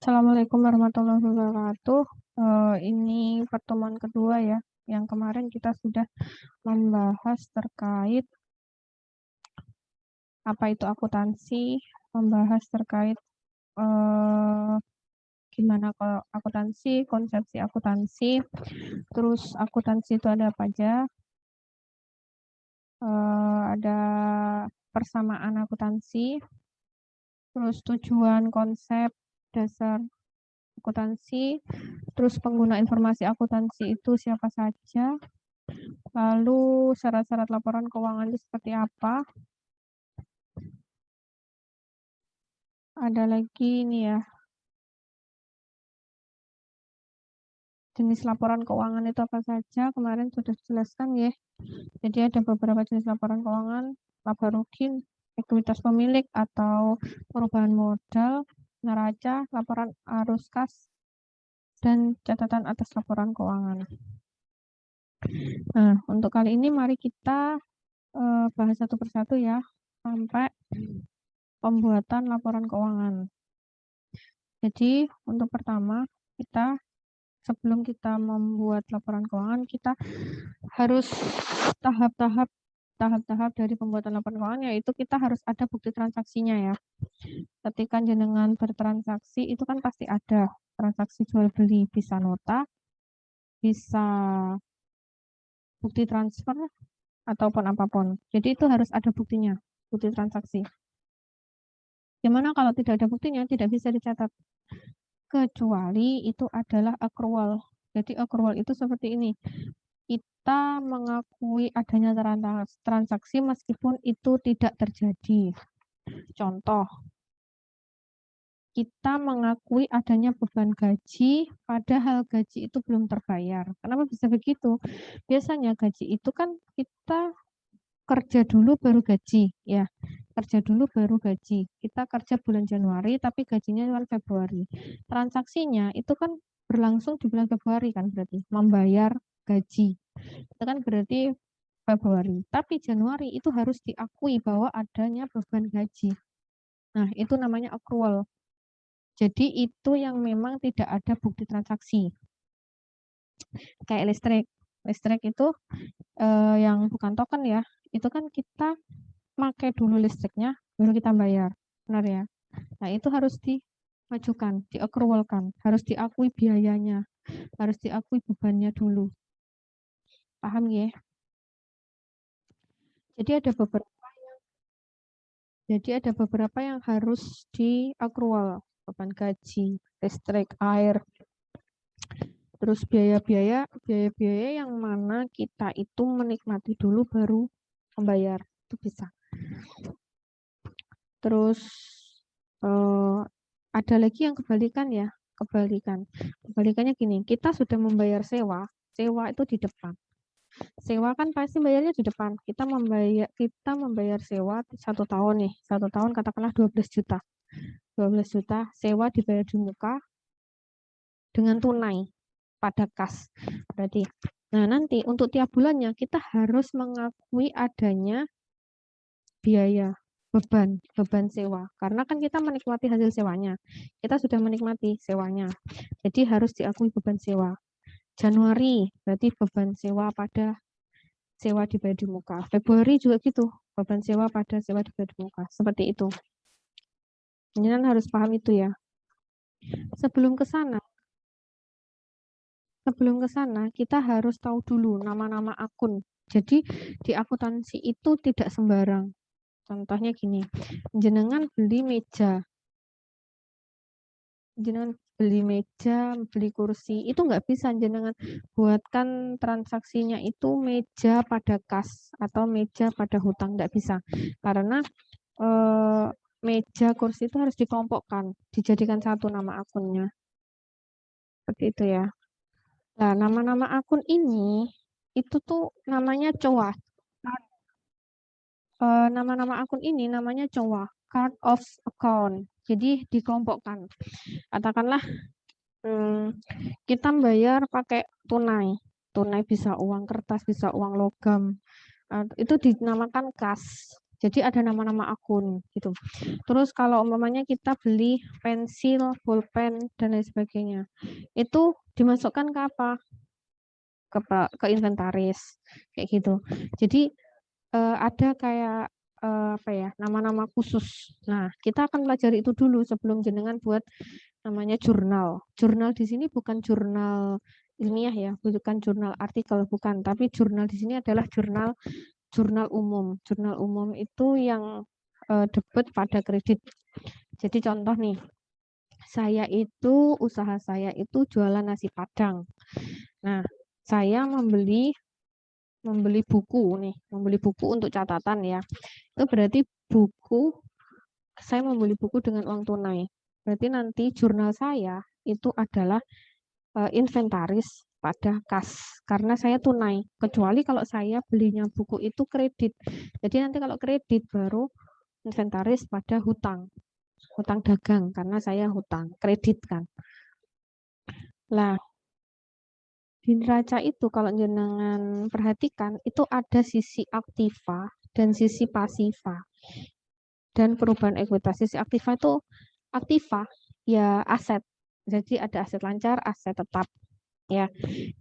Assalamualaikum warahmatullahi wabarakatuh. Ini pertemuan kedua ya. Yang kemarin kita sudah membahas terkait apa itu akuntansi, membahas terkait gimana kalau akuntansi, konsepsi akuntansi, terus akuntansi itu ada apa aja, ada persamaan akuntansi, terus tujuan, konsep, dasar akuntansi, terus pengguna informasi akuntansi itu siapa saja, lalu syarat-syarat laporan keuangan itu seperti apa. Ada lagi ini ya, jenis laporan keuangan itu apa saja, kemarin sudah dijelaskan ya. Jadi ada beberapa jenis laporan keuangan, laba rugi, ekuitas pemilik atau perubahan modal, neraca, laporan arus kas, dan catatan atas laporan keuangan. Nah, untuk kali ini mari kita bahas satu persatu ya, sampai pembuatan laporan keuangan. Jadi untuk pertama, sebelum kita membuat laporan keuangan, kita harus tahap-tahap dari pembuatan laporan keuangan, yaitu kita harus ada bukti transaksinya ya. Ketika jenengan bertransaksi itu kan pasti ada transaksi jual beli, bisa nota, bisa bukti transfer ataupun apapun. Jadi itu harus ada buktinya, bukti transaksi. Gimana kalau tidak ada buktinya, tidak bisa dicatat. Kecuali itu adalah accrual. Jadi accrual itu seperti ini. Kita mengakui adanya transaksi meskipun itu tidak terjadi. Contoh, kita mengakui adanya beban gaji padahal gaji itu belum terbayar. Kenapa bisa begitu? Biasanya gaji itu kan kita kerja dulu baru gaji, ya. Kerja dulu baru gaji. Kita kerja bulan Januari tapi gajinya bulan Februari. Transaksinya itu kan berlangsung di bulan Februari kan, berarti membayar gaji. Itu kan berarti Februari. Tapi Januari itu harus diakui bahwa adanya beban gaji. Nah, itu namanya accrual. Jadi itu yang memang tidak ada bukti transaksi. Kayak listrik. Listrik itu yang bukan token ya. Itu kan kita pakai dulu listriknya, baru kita bayar. Benar ya? Nah, itu harus dimajukan, diaccrualkan. Harus diakui biayanya. Harus diakui bebannya dulu. Paham ya? Jadi ada beberapa yang harus diaccrual. Beban gaji, listrik, air, terus biaya-biaya yang mana kita itu menikmati dulu baru membayar, itu bisa. Terus ada lagi yang kebalikan ya, kebalikannya gini, kita sudah membayar sewa itu di depan. Sewa kan pasti bayarnya di depan. Kita membayar sewa 1 tahun nih, 1 tahun katakanlah 12 juta. 12 juta sewa dibayar di muka dengan tunai pada kas. Berarti, nah nanti untuk tiap bulannya kita harus mengakui adanya biaya beban sewa. Karena kan kita menikmati hasil sewanya. Kita sudah menikmati sewanya. Jadi harus diakui beban sewa. Januari berarti beban sewa pada sewa dibayar di muka. Februari juga gitu, beban sewa pada sewa dibayar di muka. Seperti itu. Jangan harus paham itu ya. Sebelum ke sana, kita harus tahu dulu nama-nama akun. Jadi di akuntansi itu tidak sembarang. Contohnya gini, jenengan beli meja, beli kursi, itu nggak bisa jenengan buatkan transaksinya itu meja pada kas atau meja pada hutang, nggak bisa. Karena meja kursi itu harus dikelompokkan, dijadikan satu nama akunnya. Seperti itu ya. Nah, nama-nama akun ini itu tuh namanya COA. Nama-nama akun ini namanya COA, Card of Account. Jadi dikelompokkan. Katakanlah kita bayar pakai tunai. Tunai bisa uang kertas, bisa uang logam. Itu dinamakan kas. Jadi ada nama-nama akun gitu. Terus kalau umpamanya kita beli pensil, pulpen dan lain sebagainya, itu dimasukkan ke apa? Ke inventaris kayak gitu. Jadi ada kayak apa ya, nama-nama khusus. Nah, kita akan pelajari itu dulu sebelum jenengan buat namanya jurnal. Jurnal di sini bukan jurnal ilmiah ya, bukan jurnal artikel, bukan, tapi jurnal di sini adalah jurnal jurnal umum. Jurnal umum itu yang debit pada kredit. Jadi contoh nih, usaha saya itu jualan nasi Padang. Nah, saya membeli buku untuk catatan ya. Itu berarti saya membeli buku dengan uang tunai. Berarti nanti jurnal saya itu adalah inventaris pada kas karena saya tunai. Kecuali kalau saya belinya buku itu kredit. Jadi nanti kalau kredit baru inventaris pada hutang dagang karena saya hutang kredit kan. Lah, di neraca itu kalau jenengan perhatikan itu ada sisi aktiva dan sisi pasiva. Dan perubahan ekuitas. Sisi aktiva itu aktiva ya aset. Jadi ada aset lancar, aset tetap ya.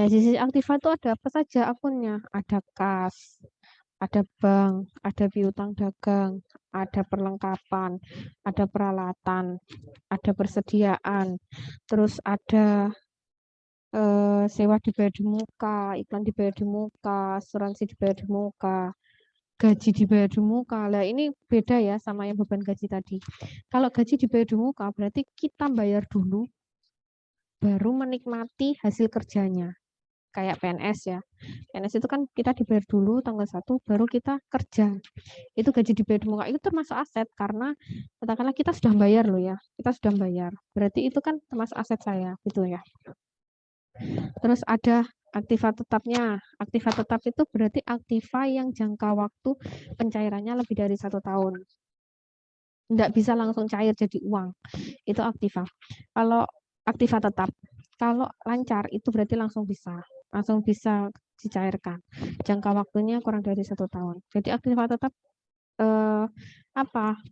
Nah, sisi aktiva itu ada apa saja akunnya? Ada kas, ada bank, ada piutang dagang, ada perlengkapan, ada peralatan, ada persediaan, terus ada sewa dibayar di muka, iklan dibayar di muka, asuransi dibayar di muka, gaji dibayar di muka. Lah ini beda ya sama yang beban gaji tadi. Kalau gaji dibayar di muka berarti kita bayar dulu baru menikmati hasil kerjanya. Kayak PNS ya. PNS itu kan kita dibayar dulu tanggal 1 baru kita kerja. Itu gaji dibayar di muka itu termasuk aset karena katakanlah kita sudah bayar loh ya. Kita sudah bayar. Berarti itu kan termasuk aset saya gitu ya. Terus ada aktiva tetapnya. Aktiva tetap itu berarti aktiva yang jangka waktu pencairannya lebih dari 1 tahun. Tidak bisa langsung cair jadi uang. Itu aktiva. Kalau aktiva tetap, kalau lancar itu berarti langsung bisa dicairkan. Jangka waktunya kurang dari 1 tahun. Jadi aktiva tetap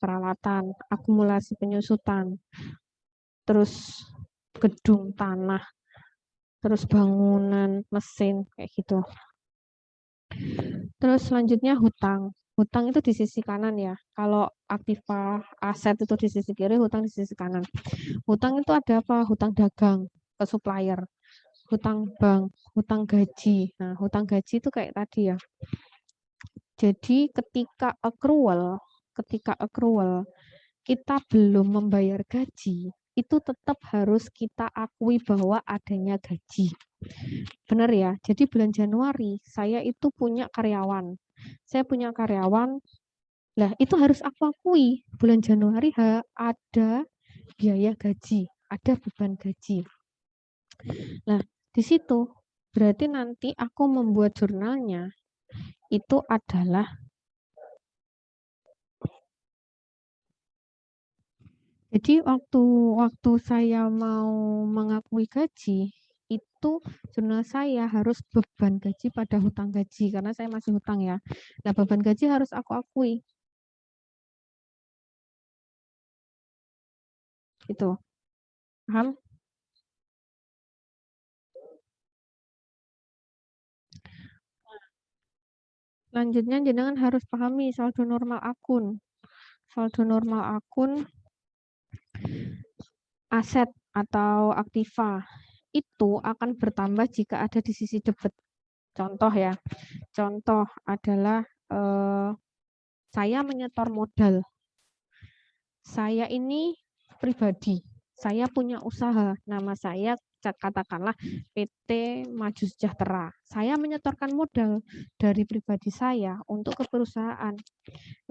peralatan, akumulasi penyusutan, terus gedung tanah, terus bangunan, mesin kayak gitu. Terus selanjutnya hutang. Hutang itu di sisi kanan ya. Kalau aktiva aset itu di sisi kiri, hutang di sisi kanan. Hutang itu ada apa? Hutang dagang ke supplier, hutang bank, hutang gaji. Nah, hutang gaji itu kayak tadi ya. Jadi ketika accrual kita belum membayar gaji, itu tetap harus kita akui bahwa adanya gaji. Benar ya? Jadi bulan Januari saya itu punya karyawan. Lah itu harus aku akui. Bulan Januari ada biaya gaji, ada beban gaji. Nah, di situ berarti nanti aku membuat jurnalnya itu adalah jadi waktu saya mau mengakui gaji itu jurnal saya harus beban gaji pada hutang gaji karena saya masih hutang ya. Nah, beban gaji harus aku akui. Itu. Paham? Selanjutnya jenengan harus pahami saldo normal akun. Saldo normal akun aset atau aktiva itu akan bertambah jika ada di sisi debit. Contoh ya. Contoh adalah saya menyetor modal. Saya ini pribadi. Saya punya usaha. Nama saya katakanlah PT Maju Sejahtera. Saya menyetorkan modal dari pribadi saya untuk ke perusahaan.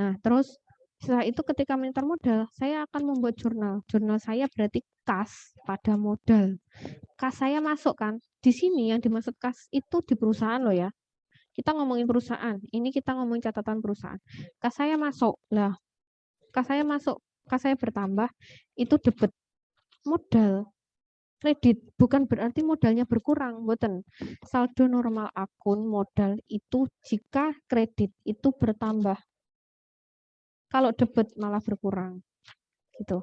Nah, terus setelah itu ketika menyetor modal, saya akan membuat jurnal. Jurnal saya berarti kas pada modal. Kas saya masuk kan? Di sini yang dimaksud kas itu di perusahaan loh ya. Kita ngomongin perusahaan. Ini kita ngomongin catatan perusahaan. Kas saya masuk. Lah, kas saya bertambah, itu debit modal kredit, bukan berarti modalnya berkurang, mboten. Saldo normal akun modal itu jika kredit itu bertambah. kalau debet malah berkurang, gitu.